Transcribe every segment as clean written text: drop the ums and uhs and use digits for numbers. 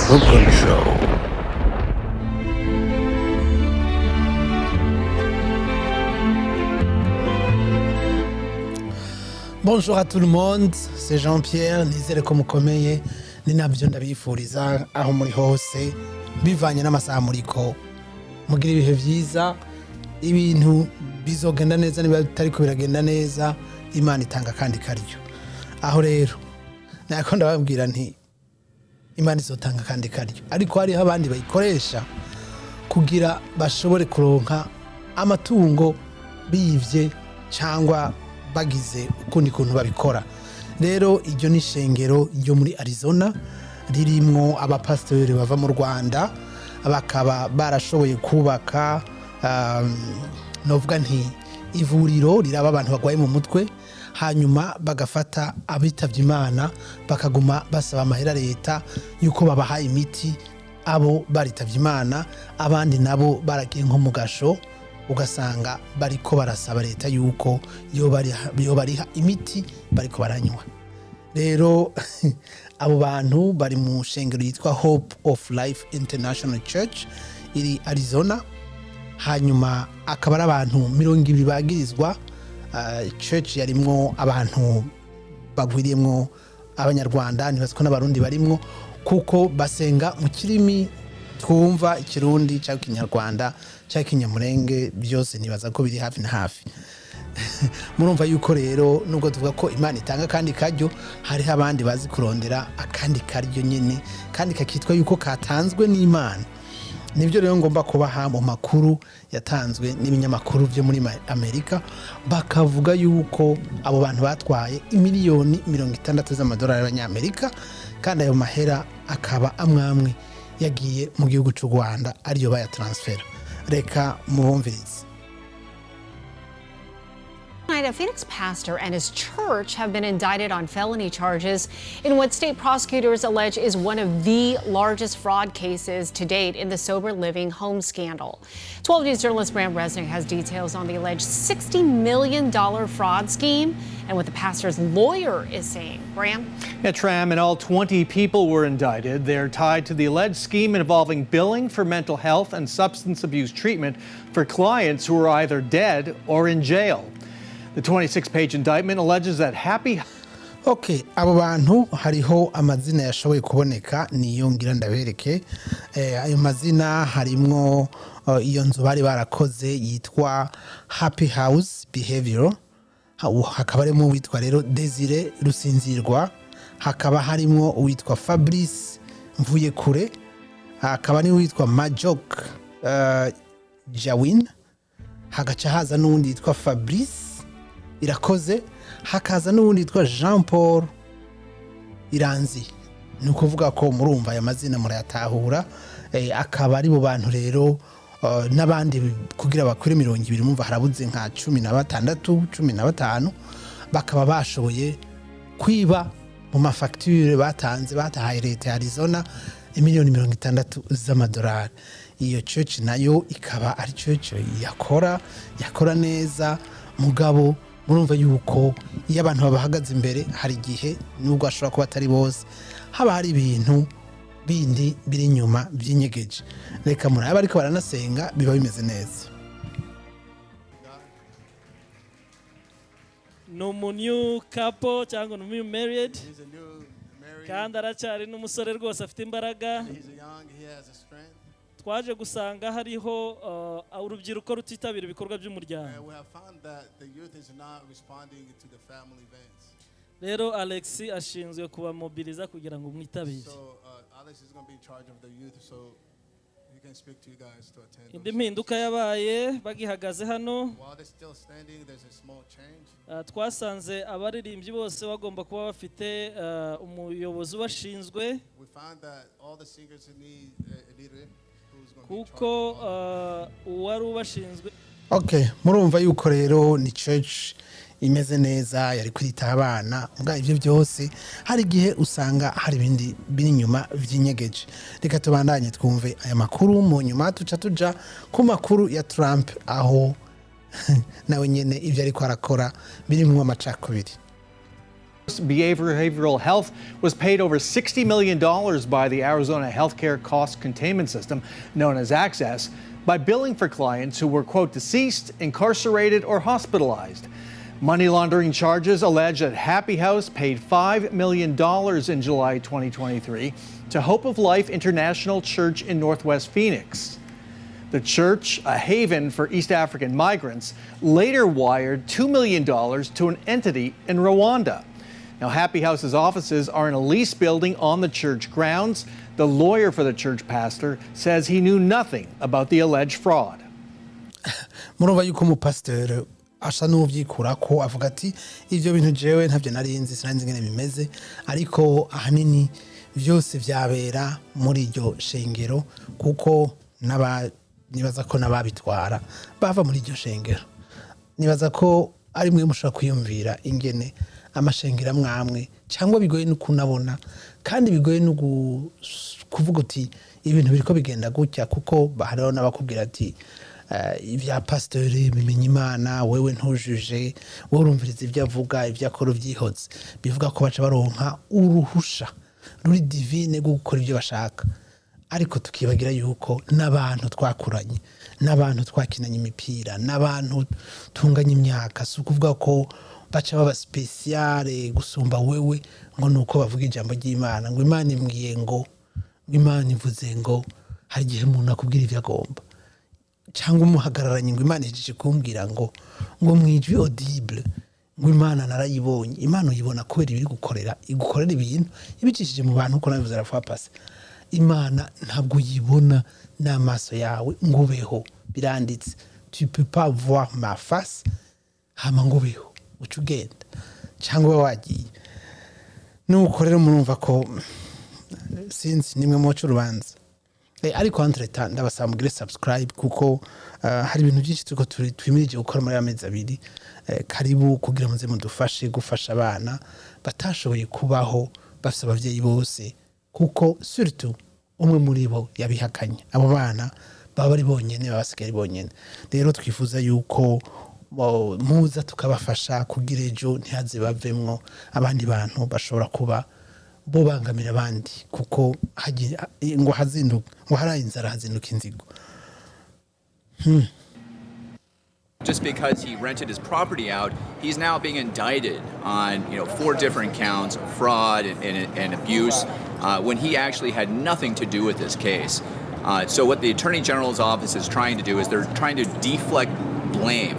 Cooking Show. Bonjour à tout le monde, c'est Jean-Pierre, nizere ko mukomeye ni nabyo ndabifuriza aho muri hose bivanye n'amasaha muriko mugira ibihe byiza ibintu bizogenda neza niba bitari ko biragenda neza Imana itanga kandi karyo aho rero nako ndababwira nti Imana izotanga kandi karyo ariko hari abandi bayikoresha kugira bashobore kuronka amatungo bivye cyangwa bagize ukundi kuntu babikora rero iryo ni shengero ryo muri Arizona ririmwo abapastori bava mu Rwanda bakaba barashoboye kubaka novuga nti ivuriro riraba abantu bagwaye mu mutwe hanyuma bagafata abitavye Imana bakaguma basaba amahera leta yuko babaha imiti abo baritavye Imana abandi nabo baragiye nko mu gasho ugasanga bariko barasaba leta yuko yo bariha imiti bariko baranywa rero abo bantu bari mu shengero yitwa Hope of Life International Church iri Arizona hanyuma akaba ari abantu 200 bagirizwa church yarimwo abantu bagwiriyemwo abanyarwanda nibaziko n'abarundi barimwo kuko basenga mu kirimi twumva ikirundi cyangwa ikinyarwanda cyangwa ikinyamurenge byose nibaza ko biri hafi na hafi murumva yuko rero nubwo tuvuga ko Imana itanga kandi karyo hari abandi bazi kurondera akandi karyo nyene kandi kakitwa yuko katanzwe n'Imana nibyo rero ngomba kubaha mu makuru yatanzwe n'ibinyamakuru byo muri Amerika bakavuga yuko abo bantu batwaye imiliyoni 60 z'amadolari y'abanyamerika kandi ayo mahera akaba amwamwe yagiye mu gihugu cy'u Rwanda ariyo baya transfer reka mubumvirize. A Phoenix pastor and his church have been indicted on felony charges in what state prosecutors allege is one of the largest fraud cases to date in the sober living home scandal. 12 News journalist Bram Resnick has details on the alleged $60 million fraud scheme and what the pastor's lawyer is saying. Bram? Yeah, Tram, and all 20 people were indicted. They're tied to the alleged scheme involving billing for mental health and substance abuse treatment for clients who are either dead or in jail. The 26-page indictment alleges that Okay, abo bantu hariho amazina yashoboye kuboneka niyo ngira ndabereke ayo mazina harimwo iyo nzu bari barakoze yitwa Happy House Behavior hakaba harimo witwa rero Desire Rusinzirwa hakaba harimo witwa Fabrice Mvuye Kure hakaba ni witwa Majok Jawin hagaca haza n'undi yitwa Fabrice Irakoze hakaza n'ubundi yitwa Jean Paul Iranzi ni ukuvuga ko murumva aya mazina murayatahura akaba ari bo bantu rero n'abandi kugira bakure 200 mumva harabuze nka 16 15 bakaba bashoboye kwiba mu mafacture batanze batahaye leta ya Arizona imiliyoni 60 z'amadolari iyo church nayo ikaba ari church yakora neza mugabo murumva yuko iyo abantu babahagaze imbere hari gihe nubwo ashobora kuba atari bose haba hari ibintu bindi biri nyuma by'inyegeje reka muraba ariko baranasenga biba bimeze neza. No new couple cyangwa no new married kandi aracyari n'umusore rwose afite imbaraga twaje gusanga hariho urubyiruko rutitabira ibikorwa by'umuryango rero Alex ashinzwe kubamobiliza kugira ngo mwitabire indi mpinduka yabaye bagihagaze hano twasanze abaririmbyi bose bagomba kuba bafite umuyobozi ubashinzwe kuko uwari ubashinzwe. Okay, murumva yuko rero ni church imeze neza yari kwita abana mbwa ivyo byose hari gihe usanga hari ibindi biri nyuma vy'inyegeje reka tubandanye twumve aya makuru mu nyuma tuja ku makuru ya Trump aho nawe nyene ivyo ariko arakora birimwo amacakubiri. Behavioral health was paid over $60 million by the Arizona Healthcare Cost Containment System, known as Access, by billing for clients who were, quote, deceased, incarcerated, or hospitalized. Money laundering charges allege that Happy House paid $5 million in July 2023 to Hope of Life International Church in Northwest Phoenix. The church, a haven for East African migrants, later wired $2 million to an entity in Rwanda. Now, Happy House's offices are in a lease building on the church grounds. The lawyer for the church pastor says he knew nothing about the alleged fraud. Murumva yuko umupasiteri asa n'uvyikura ko avuga ati ivyo bintu jewe ntavyo narinzi sinanzi ngene bimeze ariko ahanini vyose vyabera muri iryo shengero kuko nibaza ko nababitwara bava muri iryo shengero. Nibaza ko ari mwe mushaka kwiyumvira ingene amashengero amwamwe cyangwa bigoye no kunabona kandi bigoye no kuvuga uti ibintu biriko bigenda gutya kuko bahariho n'abakubwira ati ibya pasiteri bimenye Imana wewe ntujuje wowe urumviriza ibyo avuga ibyo akora byihoze bivuga ko baca baronka uruhusha ruri divine rwo gukora ibyo bashaka ariko tukibagira yuko n'abantu twakuranye n'abantu twakinanye imipira n'abantu tunganye imyaka si ukuvuga ko baca baba speciale gusumba wewe ngo nuko bavuga ijambo ry'Imana ngo Imana imbwiye ngo Imana ivuze ngo hari gihe umuntu akubwira ivyo agomba cyangwa umuhagararanye ngo Imana ijije kumbwira ngo mwijwi audible ngo Imana narayibonye. Imana uyibona kubera ibiri gukorera igukorera ibintu ibicishije mu bantu uko nabivuze arafa pase. Imana ntabwo uyibona n'amaso yawe ngo ubeho biranditse tu peux pas voir ma face hama ngo ubeho ucugenda cyangwa wagiye nuko rero murumva ko sinzi nimwe mu cy'urubanza ariko entretant ndabasaba mugire subscribe kuko hari ibintu byinshi tuko twimirije gukora muri amezi abiri karibu kugira muze mudufashe gufasha abana batashoboye kubaho bafite abavyeyi bose kuko surtout umwe muri bo yabihakanye abo bana baba bari bonyene babasigaye bonyene rero twifuza yuko muza tukabafasha kugira ejo ntihaze bavemwo abandi bantu bashobora kuba bo bangamira abandi kuko ngo hazinduka ngo haraye inzara hazinduka inzigo. Just because he rented his property out, he's now being indicted on 4 different counts of fraud and abuse when he actually had nothing to do with this case. So what the Attorney General's office is trying to do is they're trying to deflect blame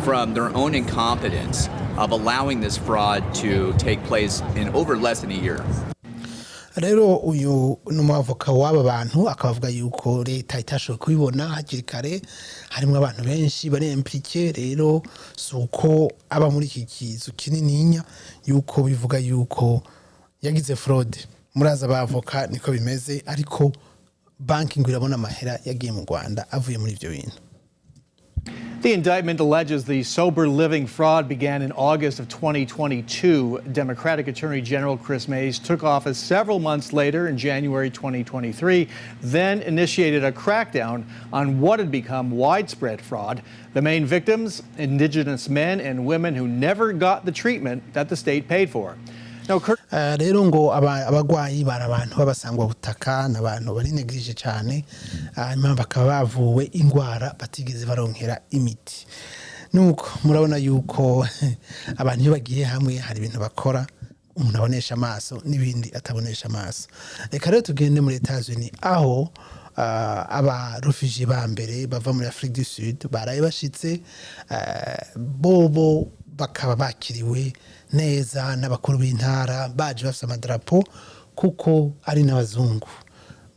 from their own incompetence of allowing this fraud to take place in over less than a year. Rero uyu numavoka waba bantu akavuga yuko leta itashoboye kubibona hakiri kare harimo abantu benshi bari impliqué rero suko aba muri iki kizu kinininya yuko bivuga yuko yagize fraud muraza bavoka niko bimeze ariko banki ngo irabona amahera yagiye mu Rwanda avuye muri ibyo bintu. The indictment alleges the sober living fraud began in August of 2022. Democratic Attorney General Chris Mays took office several months later in January 2023, then initiated a crackdown on what had become widespread fraud. The main victims, Indigenous men and women who never got the treatment that the state paid for. Rero ngo abagwayi bara abantu babasangwa butaka n'abantu bari neglige cyane impamvu bakaba bavuwe ingwara batigeze baronkera imiti nuko murabona yuko abantu iyo bagiye hamwe hari ibintu bakora umuntu abonesha amaso n'ibindi atabonesha amaso. Reka rero tugende muri Etats-Unis aho aba refugee ba mbere bava muri Afrique du Sud baraye bashitse bobo bakaba bakiriwe neza n'abakuru b'intara baje bafite amadarapo kuko ari n'abazungu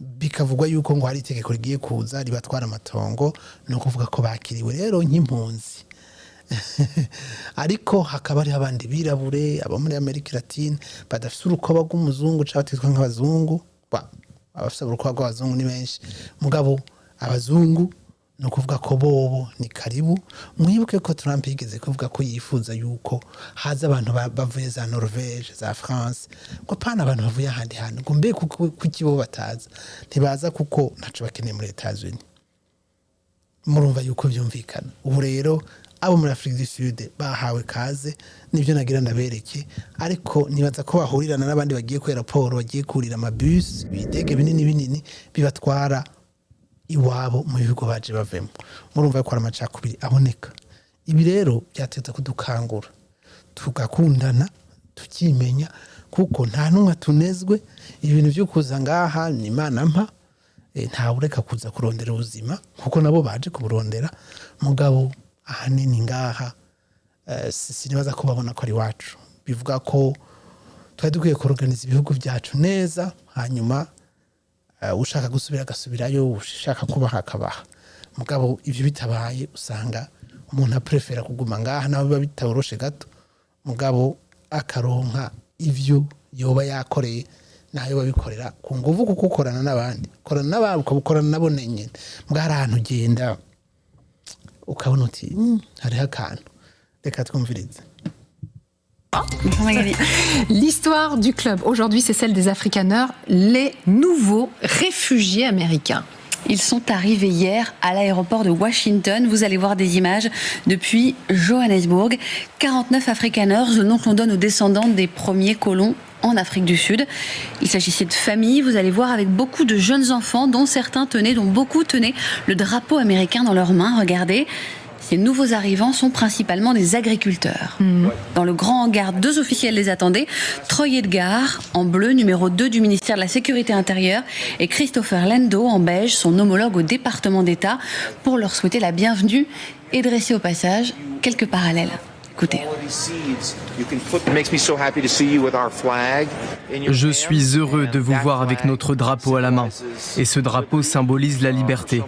bikavugwa yuko ngo hari itegeko rigiye kuza ribatwara amatongo no kuvuga ko bakiriwe rero nk'impunzi ariko hakaba ari abandi birabure aba muri Amerika Latine badafite urukoba rw'umuzungu cyangwa batitwa nk'abazungu abafite urukoba rw'abazungu ni benshi mugabo abazungu no kuvuga ko bobo ni karibu. Mwibuke ko Trump yigeze kuvuga ko yifuza yuko haza abantu bavuye za Norvège za France ngo pana abantu bavuye ahandi hantu ngo mbe kuki bo bataza ntibaza kuko ntaco bakeneye muri Etats-Unis. Murumva yuko byumvikana ubu rero abo muri Afrique du Sud bahawe kaze nivyo nagira ndabereke ariko nibaza ko bahurirana n'abandi bagiye kwera raporo bagiye kurira amabus bidege binini bibatwara iwabo mu bihugu baje bavemo murumva ko Amaca Kubiri aboneka ibi rero byateza kudukangura tugakundana tukimenya kuko nta numwe tunezwe ibintu byo kuza ngaha ni Imana mpa nta ureka kuza kurondera ubuzima kuko nabo baje kuburondera mugabo ahanini ngaha sinibaza ko babona ko ari wacu bivuga ko twari dukwiye kuorganiza ibihugu byacu neza hanyuma ushaka gusubira agasubirayo ushaka kubaha akabaha mugabo ivyo bitabaye usanga umuntu aprefera kuguma ngaha nawe biba bitoroshe gato mugabo akaronka ivyo yoba yakoreye nayo babikorera ku nguvu kuko ukorana n'abandi ukorana n'ababo ukabukorana nabo nyene mbwara ahantu ugenda ukabona uti hariho akantu reka twumvirize. Bonjour Magali. L'histoire du club aujourd'hui, c'est celle des Afrikaners, les nouveaux réfugiés américains. Ils sont arrivés hier à l'aéroport de Washington. Vous allez voir des images depuis Johannesburg. 49 Afrikaners, le nom qu'on donne aux descendants des premiers colons en Afrique du Sud. Il s'agissait de familles, vous allez voir, avec beaucoup de jeunes enfants dont beaucoup tenaient le drapeau américain dans leurs mains. Regardez. Ces nouveaux arrivants sont principalement des agriculteurs. Dans le grand hangar, 2 officiels les attendaient. Troy Edgar, en bleu, numéro 2 du ministère de la Sécurité intérieure, et Christopher Lendo, en beige, son homologue au département d'État, pour leur souhaiter la bienvenue et dresser au passage quelques parallèles. Écoutez. Je suis heureux de vous voir avec notre drapeau à la main. Et ce drapeau symbolise la liberté.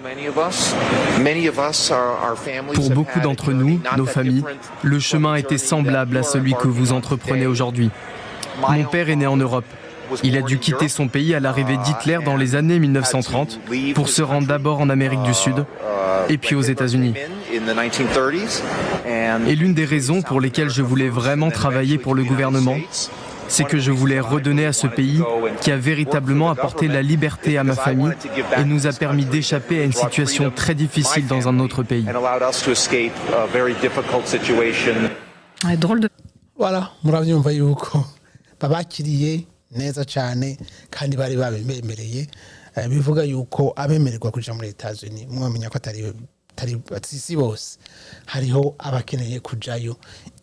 Pour beaucoup d'entre nous, nos familles, le chemin était semblable à celui que vous entreprenez aujourd'hui. Mon père est né en Europe. Il a dû quitter son pays à l'arrivée d'Hitler dans les années 1930 pour se rendre d'abord en Amérique du Sud et puis aux États-Unis. Et l'une des raisons pour lesquelles je voulais vraiment travailler pour le gouvernement, c'est que je voulais redonner à ce pays qui a véritablement apporté la liberté à ma famille et nous a permis d'échapper à une situation très difficile dans un autre pays. Drôle de... Voilà, muravyumva yuko babakiriye neza cyane kandi bari babemereye bivuga yuko abemererwa kuja muri Etats-Unis mwamenya ko atari si bose hariho abakeneye kujayo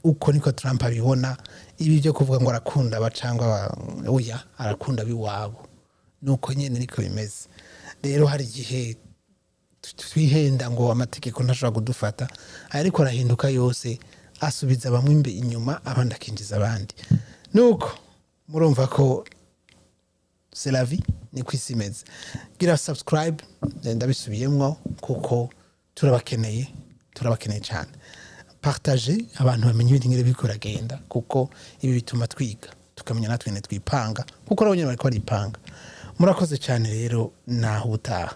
uko niko Trump abibona ibi byo kuvuga ngo arakunda abacangwa oya arakunda biwabo nuko nyene niko bimeze rero hari igihe twihenda ngo amategeko ntashobora kudufata ariko arahinduka yose asubiza bamwe inyuma abandi akinjiza abandi nuko murumva ko c'est la vie ni kwisimeze gira subscribe ndabisubiyemwo kuko turabakeneye cyane partager abantu bamenye ibintu ngire bikoragenda kuko ibi bituma twiga tukamenya natwe twipanga kuko nabo nyine bariko baripanga murakoze cyane rero naho utaha